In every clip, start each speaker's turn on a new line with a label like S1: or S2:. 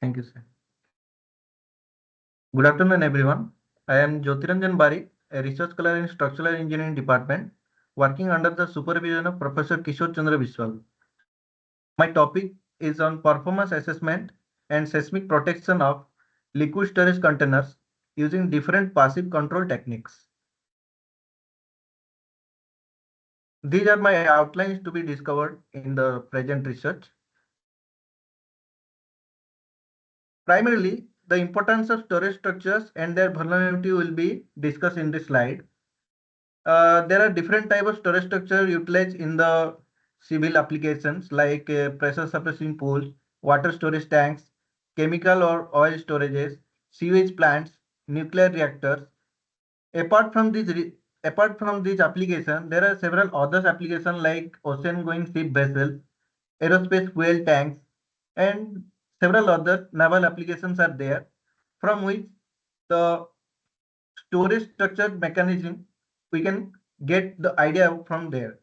S1: Thank you, sir. Good afternoon, everyone. I am Ranjan Barik, a research scholar in Structural Engineering Department, working under the supervision of Professor Kishore Chandra Biswal. My topic is on performance assessment and seismic protection of liquid storage containers using different passive control techniques. These are my outlines to be discovered in the present research. Primarily, the importance of storage structures and their vulnerability will be discussed in this slide. There are different types of storage structure utilized in the civil applications like pressure suppressing pools, water storage tanks, chemical or oil storages, sewage plants, nuclear reactors. Apart from these applications, there are several other applications like ocean-going ship vessels, aerospace fuel tanks, and several other naval applications are there, from which the storage structure mechanism we can get the idea from there.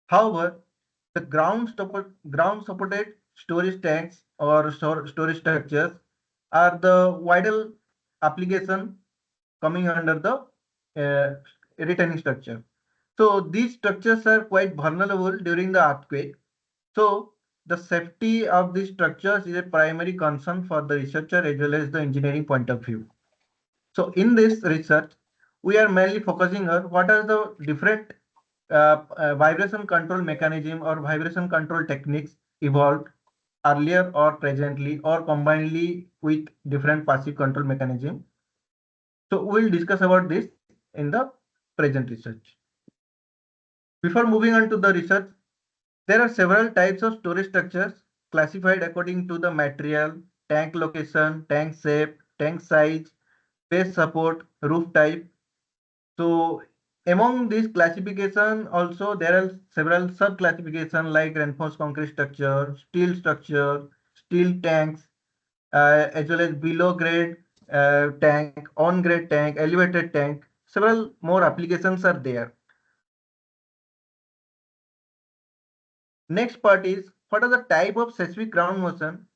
S1: However, the ground supported storage tanks or storage structures are the vital application coming under the retaining structure. So these structures are quite vulnerable during the earthquake. So the safety of these structures is a primary concern for the researcher as well as the engineering point of view. So in this research, we are mainly focusing on what are the different vibration control mechanism or vibration control techniques evolved earlier or presently or combinedly with different passive control mechanism. So we'll discuss about this in the present research. Before moving on to the research, there are several types of storage structures classified according to the material, tank location, tank shape, tank size, base support, roof type. So among these classification also there are several sub classification like reinforced concrete structure, steel tanks, as well as below grade tank, on grade tank, elevated tank. Several more applications are there. Next part is what are the type of seismic ground motion.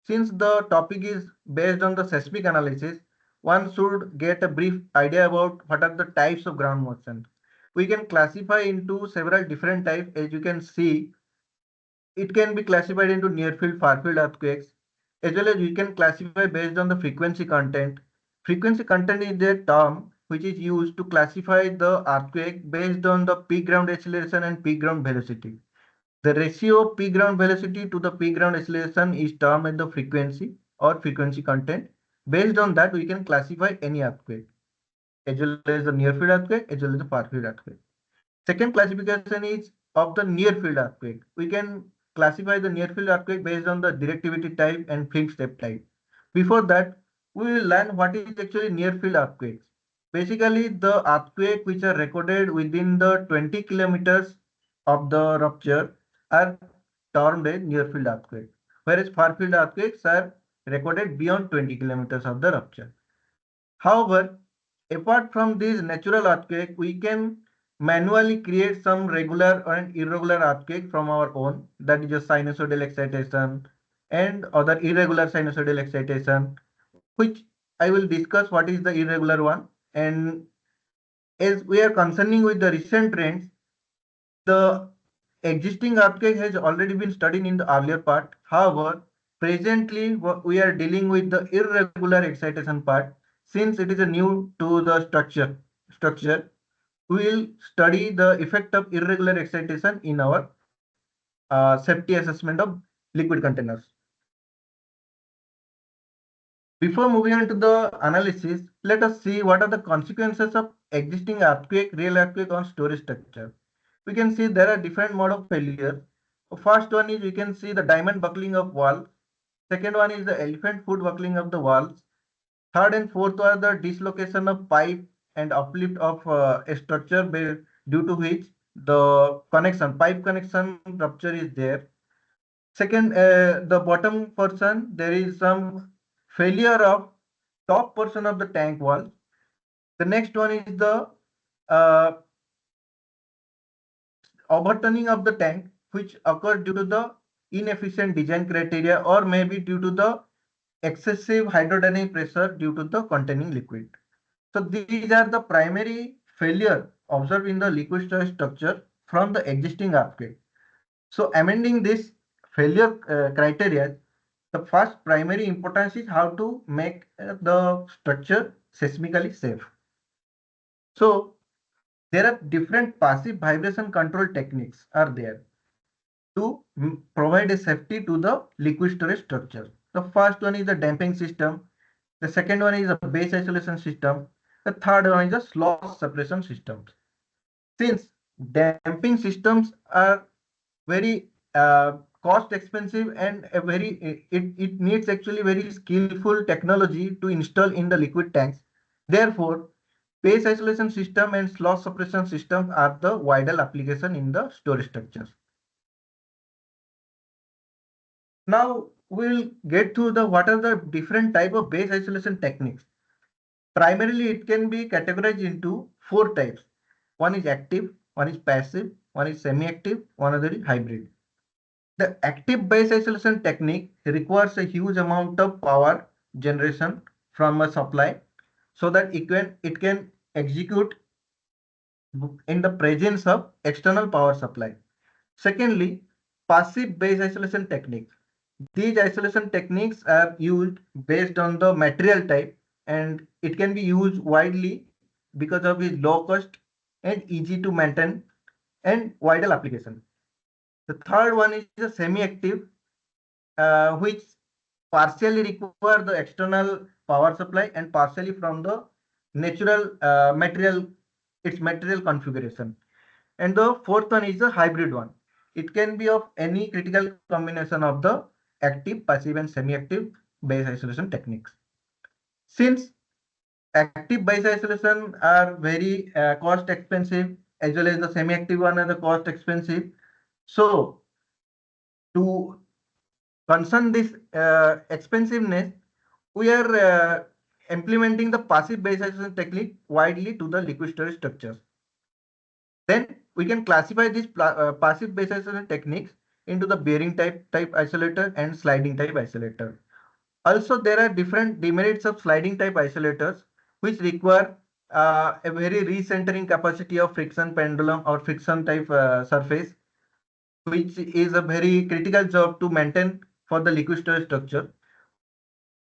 S1: Since the topic is based on the seismic analysis, one should get a brief idea about what are the types of ground motion. We can classify into several different types. As you can see, it can be classified into near field, far field earthquakes, as well as we can classify based on the frequency content. Frequency content is a term which is used to classify the earthquake based on the peak ground acceleration and peak ground velocity. The ratio of peak ground velocity to the peak ground acceleration is termed as the frequency or frequency content. Based on that, we can classify any earthquake, as well as the near field earthquake, as well as the far field earthquake. Second classification is of the near field earthquake. We can classify the near field earthquake based on the directivity type and flint step type. Before that, we will learn what is actually near field earthquakes. Basically, the earthquake which are recorded within the 20 kilometers of the rupture are termed a near field earthquake, whereas far field earthquakes are recorded beyond 20 kilometers of the rupture. However, apart from these natural earthquake, we can manually create some regular and irregular earthquake from our own. That is a sinusoidal excitation and other irregular sinusoidal excitation, which I will discuss what is the irregular one. And as we are concerning with the recent trends, the existing earthquake has already been studied in the earlier part. However, presently we are dealing with the irregular excitation part. Since it is a new to the structure, we will study the effect of irregular excitation in our safety assessment of liquid containers. Before moving on to the analysis, let us see what are the consequences of existing real earthquake on storage structure. We can see there are different mode of failure. First one is we can see the diamond buckling of walls. Second one is the elephant foot buckling of the walls. Third and fourth are the dislocation of pipe and uplift of a structure due to which the pipe connection rupture is there. Second, the bottom portion, there is some failure of top portion of the tank wall. The next one is the uh, overturning of the tank, which occurred due to the inefficient design criteria or maybe due to the excessive hydrodynamic pressure due to the containing liquid. So these are the primary failure observed in the liquid storage structure from the existing earthquake. So amending this failure criteria, the first primary importance is how to make the structure seismically safe. So there are different passive vibration control techniques are there to provide a safety to the liquid storage structure. The first one is the damping system. The second one is a base isolation system. The third one is a loss suppression system. Since damping systems are very cost expensive and a it needs actually very skillful technology to install in the liquid tanks. Therefore, base isolation system and loss suppression system are the vital application in the storage structures. Now we'll get to the what are the different type of base isolation techniques. Primarily, it can be categorized into four types. One is active, one is passive, one is semi-active, one other is hybrid. The active base isolation technique requires a huge amount of power generation from a supply so that it can execute in the presence of external power supply. Secondly, passive base isolation techniques. These isolation techniques are used based on the material type and it can be used widely because of its low cost and easy to maintain and vital application. The third one is a semi-active, which partially require the external power supply and partially from the natural its material configuration. And the fourth one is a hybrid one. It can be of any critical combination of the active, passive, and semi-active base isolation techniques. Since active base isolation are very cost expensive, as well as the semi-active one are the cost expensive. So to concern this expensiveness, we are implementing the passive base isolation technique widely to the liquid storage structures. Then we can classify these passive base isolation techniques into the bearing type isolator and sliding type isolator. Also, there are different demerits of sliding type isolators, which require a very recentering capacity of friction pendulum or friction type surface, which is a very critical job to maintain for the liquid storage structure.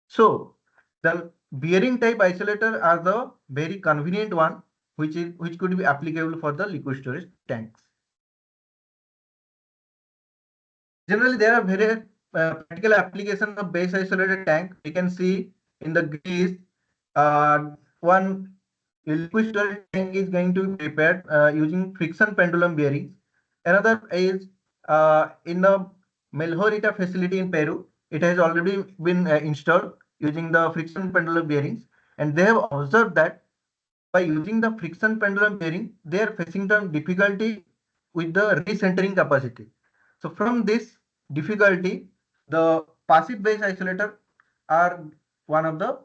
S1: So the bearing type isolator are the very convenient one, which could be applicable for the liquid storage tanks. Generally, there are very practical application of base isolated tank. We can see in the Greece, one liquid storage tank is going to be prepared using friction pendulum bearings. Another is in the Melhorita facility in Peru. It has already been installed using the friction pendulum bearings, and they have observed that by using the friction pendulum bearing, they are facing the difficulty with the recentering capacity. So from this difficulty, the passive base isolator are one of the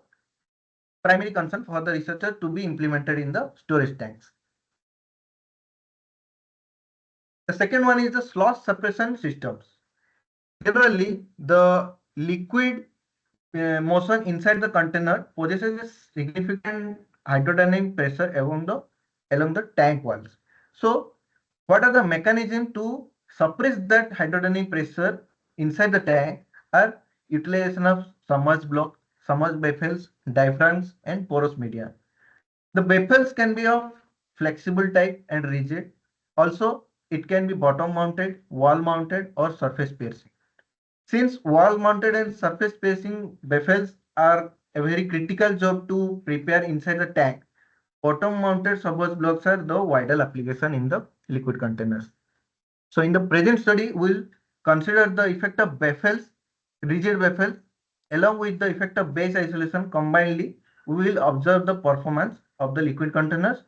S1: primary concern for the researcher to be implemented in the storage tanks. The second one is the loss suppression systems. Generally, the liquid motion inside the container possesses a significant hydrodynamic pressure along the tank walls. So, what are the mechanisms to suppress that hydrodynamic pressure inside the tank are utilization of submerged block, submerged baffles, diaphragms, and porous media. The baffles can be of flexible type and rigid. Also, it can be bottom mounted, wall mounted, or surface piercing. Since wall mounted and surface piercing baffles are a very critical job to prepare inside the tank, bottom mounted submerged blocks are the vital application in the liquid containers. So in the present study, we'll consider the effect of baffles, rigid baffles, along with the effect of base isolation combinedly. We will observe the performance of the liquid containers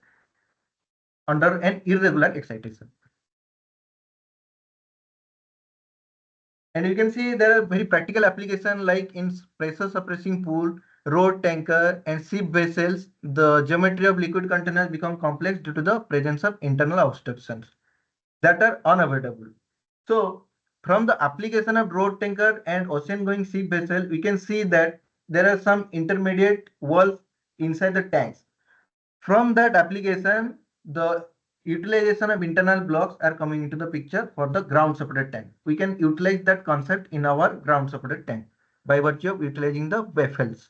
S1: under an irregular excitation. And you can see there are very practical application like in pressure suppressing pool, road tanker, and ship vessels. The geometry of liquid containers become complex due to the presence of internal obstructions that are unavoidable. So from the application of road tanker and ocean going ship vessel, we can see that there are some intermediate walls inside the tanks. From that application, the utilization of internal blocks are coming into the picture for the ground supported tank. We can utilize that concept in our ground supported tank by virtue of utilizing the baffles.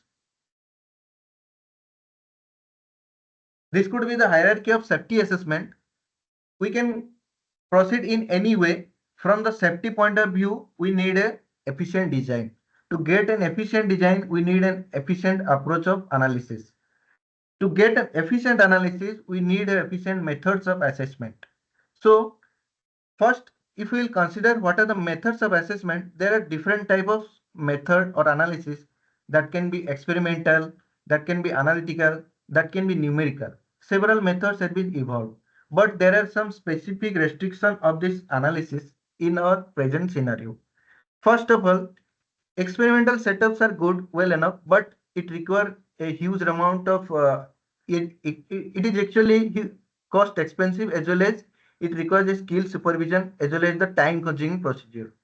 S1: This could be the hierarchy of safety assessment. We can proceed in any way. From the safety point of view, we need a efficient design. To get an efficient design, we need an efficient approach of analysis. To get an efficient analysis, we need efficient methods of assessment. So first, if we will consider what are the methods of assessment, there are different type of method or analysis that can be experimental, that can be analytical, that can be numerical. Several methods have been evolved, but there are some specific restrictions of this analysis in our present scenario. First of all, experimental setups are good, well enough, but it requires a huge amount of it is actually cost expensive, as well as it requires a skill supervision, as well as the time consuming procedure.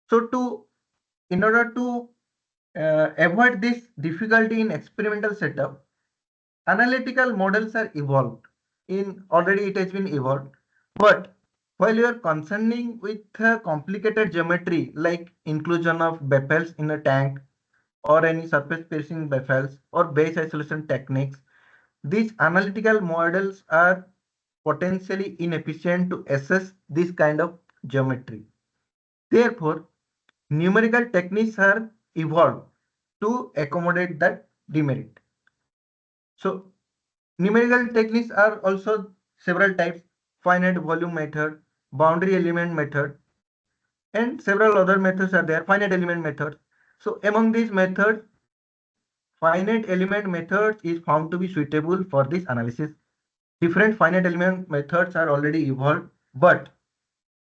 S1: So in order to avoid this difficulty in experimental setup, analytical models are evolved. In already it has been evolved, but while you are concerning with complicated geometry like inclusion of baffles in a tank or any surface piercing baffles or base isolation techniques, these analytical models are potentially inefficient to assess this kind of geometry. Therefore, numerical techniques are evolved to accommodate that demerit. So, numerical techniques are also several types: finite volume method, boundary element method, and several other methods are there, finite element methods. So, among these methods, finite element method is found to be suitable for this analysis. Different finite element methods are already evolved, but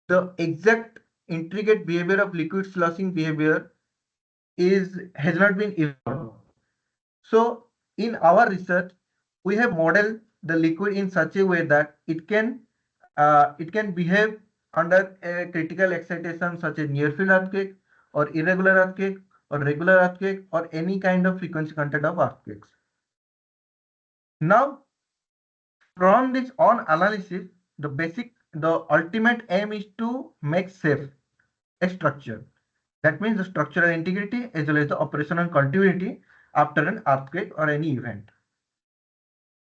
S1: the exact intricate behavior of liquid sloshing behavior has not been evolved. So in our research, we have modeled the liquid in such a way that it can behave under a critical excitation such as near field earthquake or irregular earthquake or regular earthquake or any kind of frequency content of earthquakes. Now, from this on analysis, the ultimate aim is to make safe a structure. That means the structural integrity as well as the operational continuity after an earthquake or any event.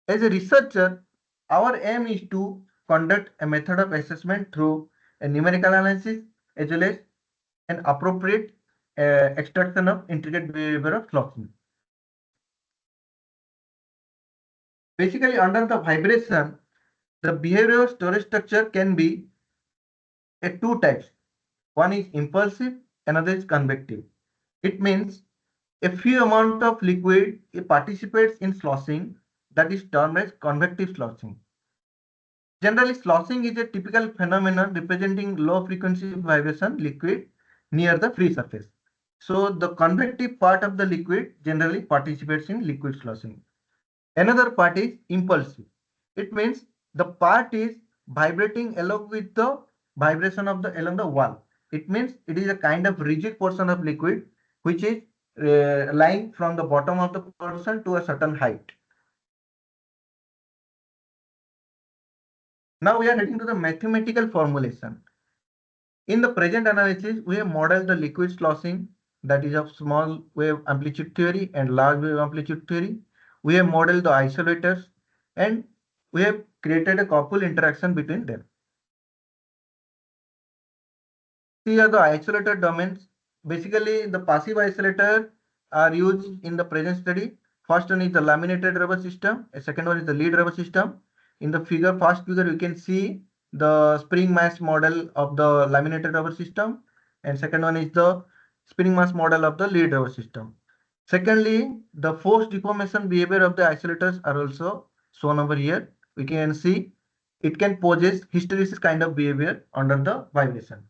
S1: As a researcher, our aim is to conduct a method of assessment through a numerical analysis as well as an appropriate extraction of intricate behavior of sloshing. Basically, under the vibration, the behavior of storage structure can be a two types. One is impulsive, another is convective. It means a few amount of liquid participates in sloshing, that is termed as convective sloshing. Generally, sloshing is a typical phenomenon representing low frequency vibration liquid near the free surface. So the convective part of the liquid generally participates in liquid sloshing. Another part is impulsive. It means the part is vibrating along with the vibration of the along the wall. It means it is a kind of rigid portion of liquid which is lying from the bottom of the person to a certain height. Now we are heading to the mathematical formulation. In the present analysis, we have modeled the liquid sloshing, that is of small wave amplitude theory and large wave amplitude theory. We have modeled the isolators and we have created a couple interaction between them. These are the isolator domains. Basically, the passive isolator are used in the present study. First one is the laminated rubber system. A second one is the lead rubber system. In the first figure, you can see the spring mass model of the laminated rubber system. And second one is the spring mass model of the lead rubber system. Secondly, the force deformation behavior of the isolators are also shown over here. We can see it can possess hysteresis kind of behavior under the vibration.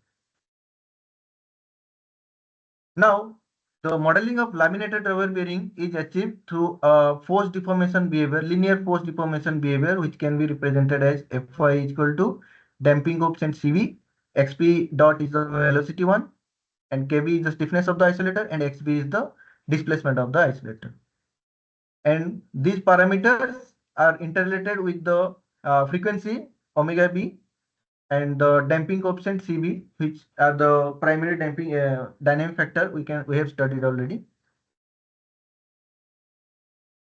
S1: Now, the modeling of laminated rubber bearing is achieved through a force deformation behavior, linear force deformation behavior, which can be represented as Fy is equal to damping coefficient Cv, Xp dot is the velocity one, and Kb is the stiffness of the isolator, and Xb is the displacement of the isolator. And these parameters are interrelated with the frequency omega b and the damping coefficient Cb, which are the primary damping dynamic factor we have studied already.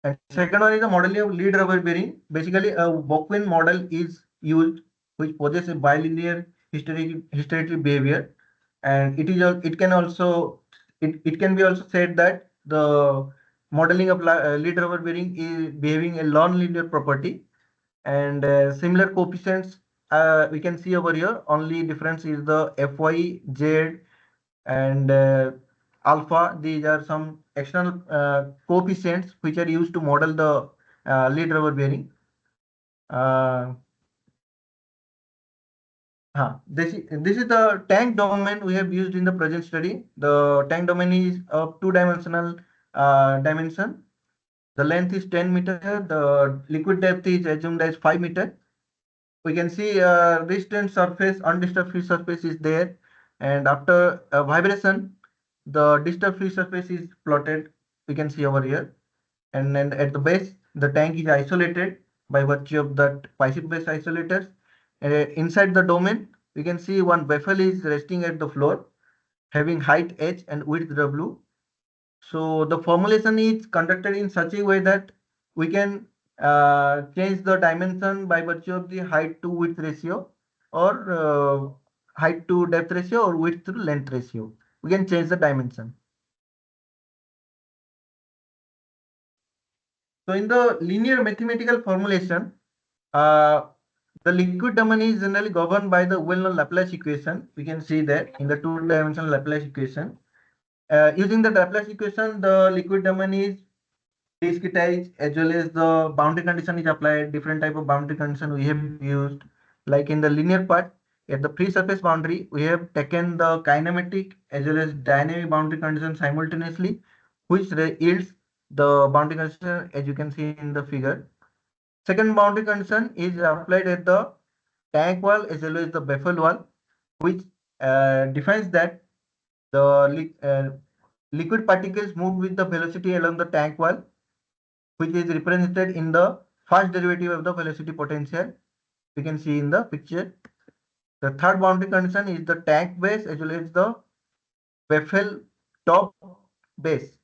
S1: And second one is the modeling of lead rubber bearing. Basically, a Boquin model is used, which possesses a bilinear hysteretic behavior, and it can also it can be also said that the modeling of lead rubber bearing is behaving a non-linear property, and similar coefficients we can see over here. Only difference is the Fy, Z, and alpha. These are some external coefficients which are used to model the lead rubber bearing. Uh, this is the tank domain we have used in the present study. The tank domain is of two-dimensional dimension. The length is 10 meter. The liquid depth is assumed as 5 meter. We can see resistant surface, undisturbed free surface is there, and after vibration, the disturbed free surface is plotted. We can see over here, and then at the base, the tank is isolated by virtue of that passive base isolators. Inside the domain, we can see one vessel is resting at the floor, having height h and width w. So the formulation is conducted in such a way that we can change the dimension by virtue of the height to width ratio, or height to depth ratio, or width to length ratio. We can change the dimension. So in the linear mathematical formulation, uh, the liquid domain is generally governed by the well-known Laplace equation. We can see that in the two-dimensional Laplace equation. Using the Laplace equation, the liquid domain is discretized, as well as the boundary condition is applied. Different type of boundary condition we have used. Like in the linear part, at the free surface boundary, we have taken the kinematic as well as dynamic boundary condition simultaneously, which yields the boundary condition as you can see in the figure. Second boundary condition is applied at the tank wall as well as the baffle wall, which defines that the liquid particles move with the velocity along the tank wall, which is represented in the first derivative of the velocity potential. We can see in the picture. The third boundary condition is the tank base as well as the baffle top base.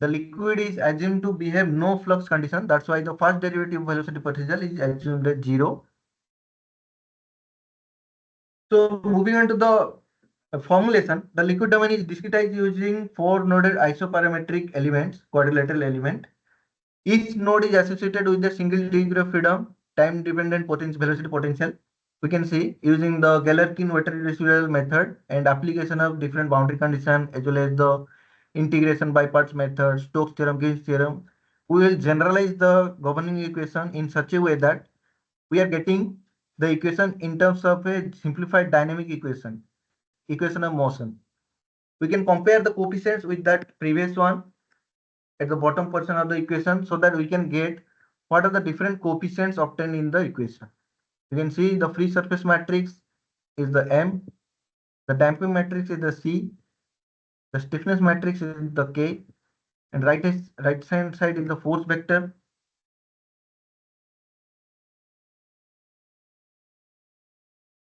S1: The liquid is assumed to behave no flux condition. That's why the first derivative velocity potential is assumed at 0. So moving on to the formulation, the liquid domain is discretized using four noded isoparametric elements, quadrilateral element. Each node is associated with a single degree of freedom, time-dependent potential, velocity potential. We can see using the Galerkin-Water residual method and application of different boundary condition as well as the integration by parts method, Stokes theorem, Gibbs theorem. We will generalize the governing equation in such a way that we are getting the equation in terms of a simplified dynamic equation, equation of motion. We can compare the coefficients with that previous one at the bottom portion of the equation so that we can get what are the different coefficients obtained in the equation. You can see the free surface matrix is the M, the damping matrix is the C, the stiffness matrix is the K, and right hand side is the force vector.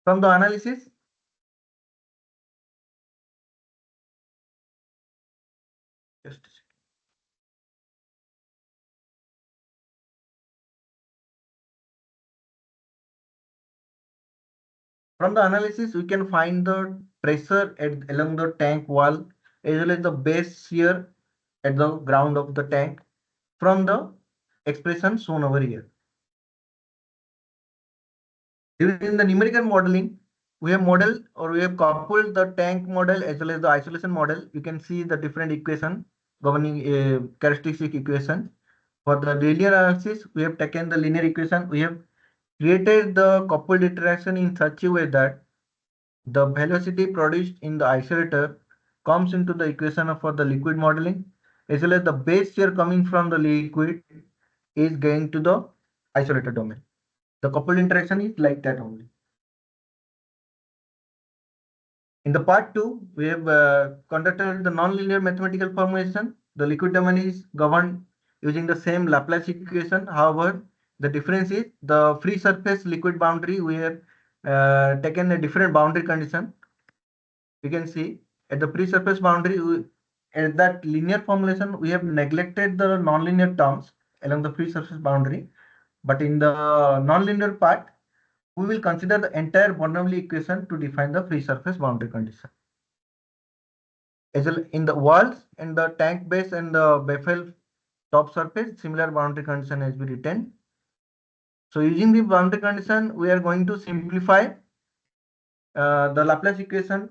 S1: From the analysis, just a second. From the analysis, we can find the pressure along the tank wall as well as the base shear at the ground of the tank from the expression shown over here. During the numerical modeling, we have modeled or we have coupled the tank model as well as the isolation model. You can see the different equation governing a characteristic equation. For the linear analysis, we have taken the linear equation. We have created the coupled interaction in such a way that the velocity produced in the isolator comes into the equation for the liquid modeling, as well as the base shear coming from the liquid is going to the isolator domain. The coupled interaction is like that only. In the part 2, we have conducted the nonlinear mathematical formulation. The liquid domain is governed using the same Laplace equation. However, the difference is the free surface liquid boundary, we have taken a different boundary condition. We can see at the free surface boundary, at that linear formulation, we have neglected the nonlinear terms along the free surface boundary. But in the nonlinear part, we will consider the entire Bernoulli equation to define the free surface boundary condition. As well in the walls and the tank base and the baffle top surface, similar boundary condition has been written. So using the boundary condition, we are going to simplify the Laplace equation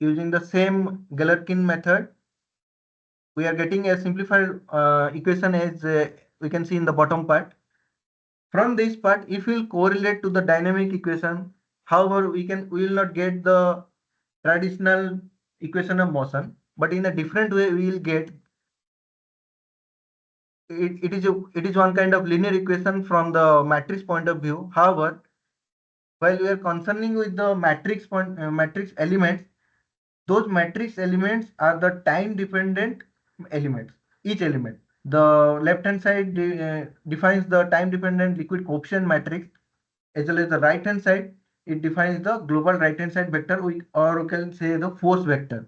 S1: using the same Galerkin method. We are getting a simplified equation as we can see in the bottom part. From this part, if we will correlate to the dynamic equation, however, we will not get the traditional equation of motion, but in a different way, we will get it is one kind of linear equation from the matrix point of view. However, while we are concerning with the matrix elements, those matrix elements are the time dependent elements. Each element, the left hand side defines the time dependent liquid coefficient matrix, as well as the right hand side it defines the global right hand side vector, or we can say the force vector.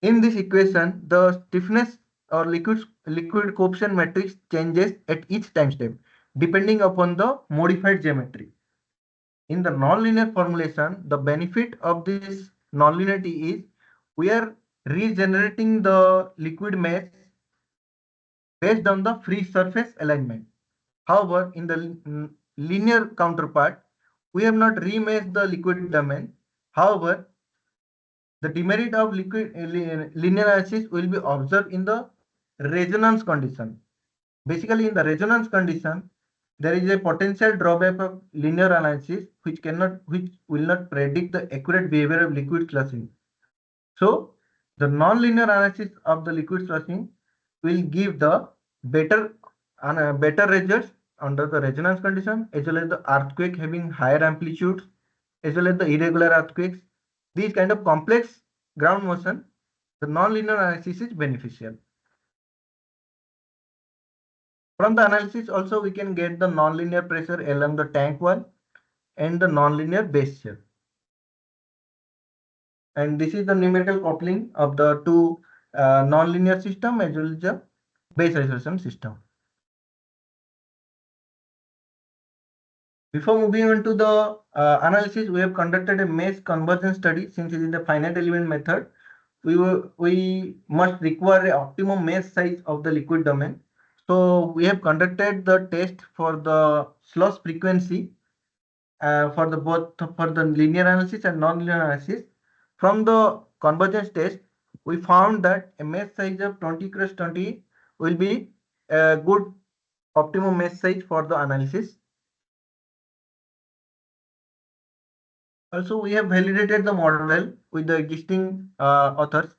S1: In this equation, the stiffness or liquid coefficient matrix changes at each time step depending upon the modified geometry. In the nonlinear formulation, the benefit of this nonlinearity is we are regenerating the liquid mass based on the free surface alignment. However, in the linear counterpart, we have not remeshed the liquid domain. However, the demerit of linear analysis will be observed in the resonance condition. Basically, in the resonance condition, there is a potential drawback of linear analysis which will not predict the accurate behavior of liquid slushing. So, the nonlinear analysis of the liquid slushing will give the better better results under the resonance condition, as well as the earthquake having higher amplitudes, as well as the irregular earthquakes. These kind of complex ground motion, the nonlinear analysis is beneficial. From the analysis also we can get the nonlinear pressure along the tank wall and the nonlinear base shear. And this is the numerical coupling of the two nonlinear system as well as the base isolation system. Before moving on to the analysis, we have conducted a mesh conversion study. Since it is the finite element method, we must require a optimum mesh size of the liquid domain. So we have conducted the test for the slosh frequency for the both for the linear analysis and non-linear analysis. From the convergence test, we found that a mesh size of 20 cross 20 will be a good optimum mesh size for the analysis. Also, we have validated the model with the existing authors,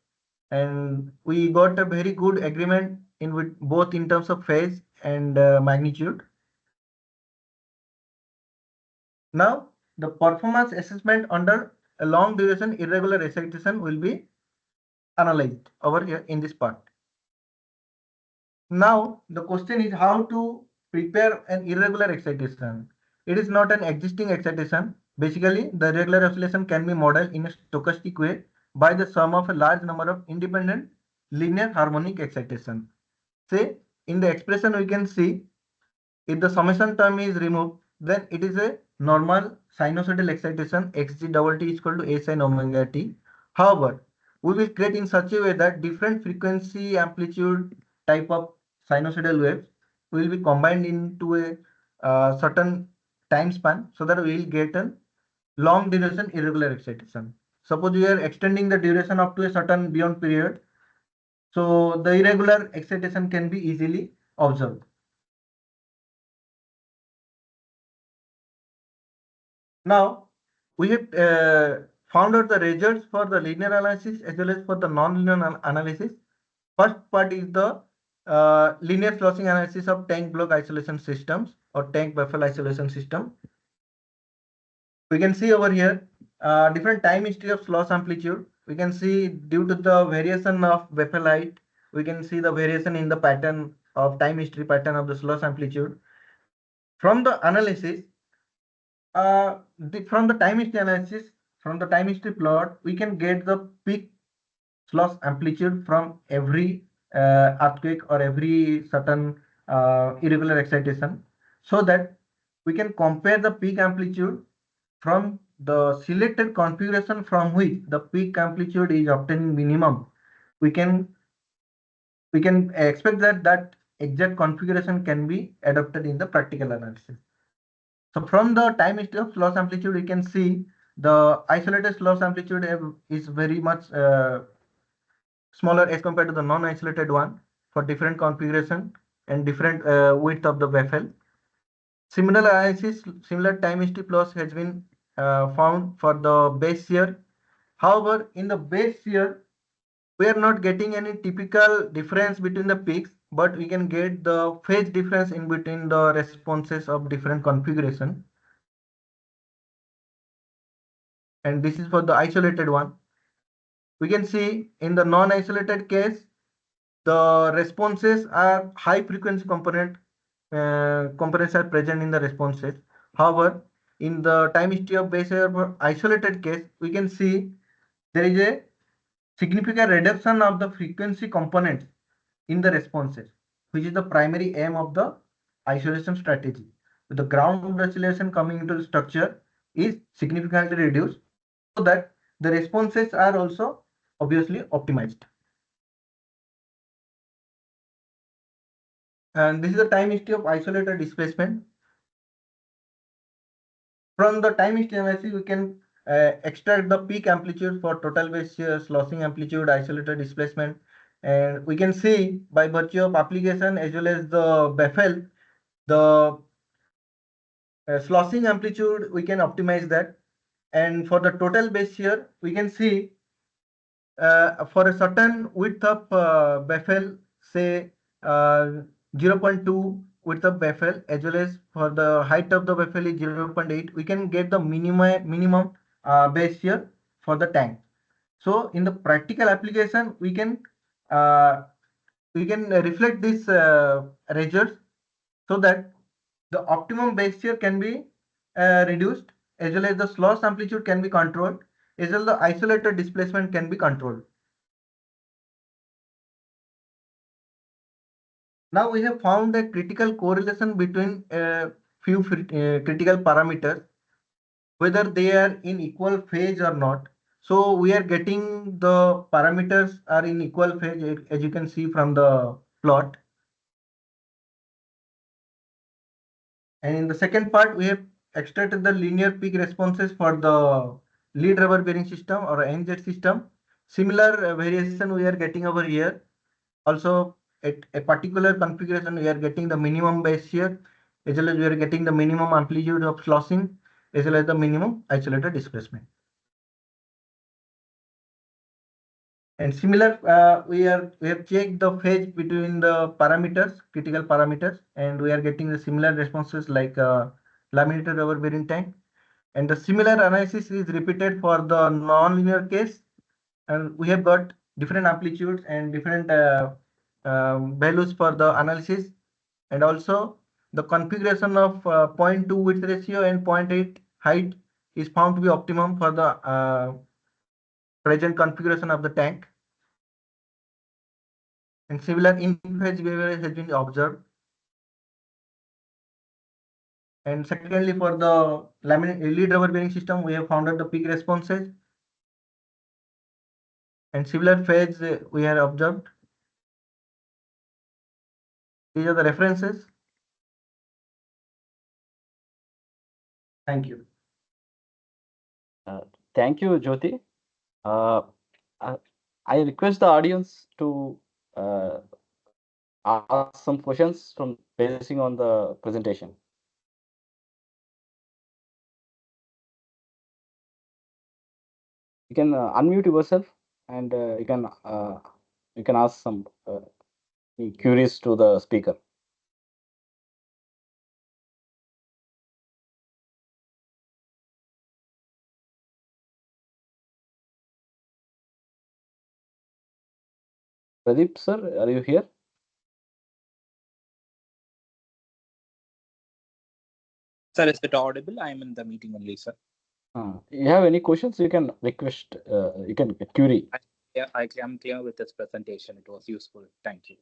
S1: and we got a very good agreement in with both in terms of phase and magnitude. Now, the performance assessment under a long duration irregular excitation will be analyzed over here in this part. Now, the question is how to prepare an irregular excitation. It is not an existing excitation. Basically, the regular oscillation can be modeled in a stochastic way by the sum of a large number of independent linear harmonic excitation. Say, in the expression we can see, if the summation term is removed, then it is a normal sinusoidal excitation xg double t is equal to a sin omega t. However, we will create in such a way that different frequency amplitude type of sinusoidal waves will be combined into a certain time span, so that we will get a long duration irregular excitation. Suppose we are extending the duration up to a certain beyond period, so the irregular excitation can be easily observed. Now, we have found out the results for the linear analysis as well as for the non-linear analysis. First part is the linear sloshing analysis of tank block isolation systems or tank baffle isolation system. We can see over here different time history of loss amplitude. We can see due to the variation of Weffel height, we can see the variation in the pattern of time history pattern of the loss amplitude. From the analysis, from the time history analysis, from the time history plot, we can get the peak loss amplitude from every earthquake or every certain irregular excitation, so that we can compare the peak amplitude from the selected configuration from which the peak amplitude is obtaining minimum. We can expect that that exact configuration can be adopted in the practical analysis. So from the time history of loss amplitude, we can see the isolated loss amplitude is very much smaller as compared to the non-isolated one for different configuration and different width of the Weffel. Similar analysis, similar time history plots has been found for the base year. However, in the base year, we are not getting any typical difference between the peaks, but we can get the phase difference in between the responses of different configuration. And this is for the isolated one. We can see in the non-isolated case, the responses are high frequency components are present in the responses. However, in the time history of base year for isolated case, we can see there is a significant reduction of the frequency components in the responses, which is the primary aim of the isolation strategy. The ground oscillation coming into the structure is significantly reduced so that the responses are also obviously optimized. And this is the time history of isolated displacement. From the time history analysis, we can extract the peak amplitude for total base shear, sloshing amplitude, isolated displacement. And we can see by virtue of application as well as the Beffel, the sloshing amplitude, we can optimize that. And for the total base shear, we can see for a certain width of Beffel, say 0.2 width of Beffel, as well as for the height of the Beffel is 0.8, we can get the minimum base shear for the tank. So in the practical application, uh, we can reflect these results so that the optimum base shear can be reduced, as well as the slosh amplitude can be controlled, as well as the isolated displacement can be controlled. Now we have found a critical correlation between a few critical parameters, whether they are in equal phase or not. So we are getting the parameters are in equal phase, as you can see from the plot. And in the second part, we have extracted the linear peak responses for the lead rubber bearing system or NZ system. Similar variation we are getting over here. Also, at a particular configuration, we are getting the minimum base shear, as well as we are getting the minimum amplitude of sloshing, as well as the minimum isolated displacement. And similar, we have checked the phase between the parameters, critical parameters, and we are getting the similar responses like laminated rubber bearing tank. And the similar analysis is repeated for the non-linear case, and we have got different amplitudes and different values for the analysis, and also the configuration of 0.2 width ratio and 0.8 height is found to be optimum for the present configuration of the tank. And similar in-phase behavior has been observed. And secondly, for the lead rubber bearing system, we have found out the peak responses. And similar phase we have observed. These are the references. Thank you.
S2: Thank you, Jyoti. Uh, I, I request the audience to uh, ask some questions from basing on the presentation. You can unmute yourself and you can ask some queries to the speaker. Pradeep sir, are you here?
S3: Sir, is it audible? I am in the meeting only, sir.
S2: You have any questions? You can request. You can query.
S3: I am clear with this presentation. It was useful. Thank you.